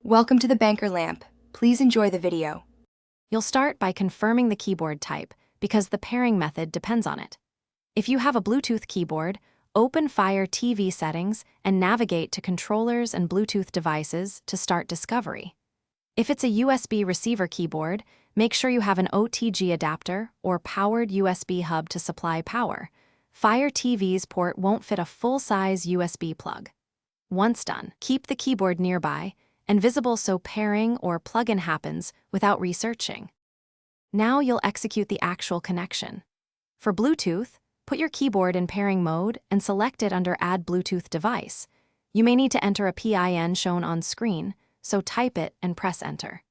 Welcome to the Banker Lamp. Please enjoy the video. You'll start by confirming the keyboard type because the pairing method depends on it. If you have a Bluetooth keyboard, open Fire TV settings and navigate to Controllers and Bluetooth devices to start discovery. If it's a USB receiver keyboard, make sure you have an OTG adapter or powered USB hub to supply power. Fire TV's port won't fit a full-size USB plug. Once done, keep the keyboard nearby and visible so pairing or plug-in happens without researching. Now you'll execute the actual connection. For Bluetooth, put your keyboard in pairing mode and select it under Add Bluetooth Device. You may need to enter a PIN shown on screen, so type it and press Enter.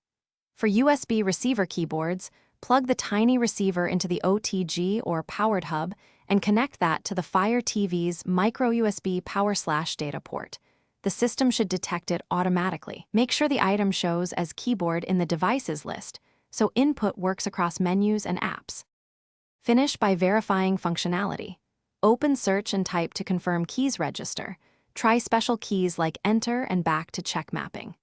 For USB receiver keyboards, plug the tiny receiver into the OTG or powered hub and connect that to the Fire TV's micro USB power/data port. The system should detect it automatically. Make sure the item shows as keyboard in the devices list, so input works across menus and apps. Finish by verifying functionality. Open Search and type to confirm keys register. Try special keys like Enter and back to check mapping.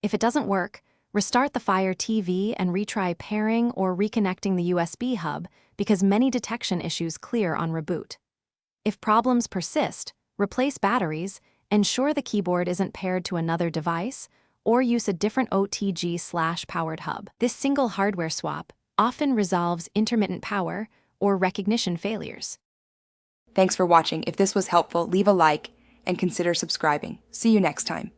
If it doesn't work, restart the Fire TV and retry pairing or reconnecting the USB hub because many detection issues clear on reboot. If problems persist, replace batteries, ensure the keyboard isn't paired to another device, or use a different OTG/powered hub. This single hardware swap often resolves intermittent power or recognition failures. Thanks for watching. If this was helpful, leave a like and consider subscribing. See you next time.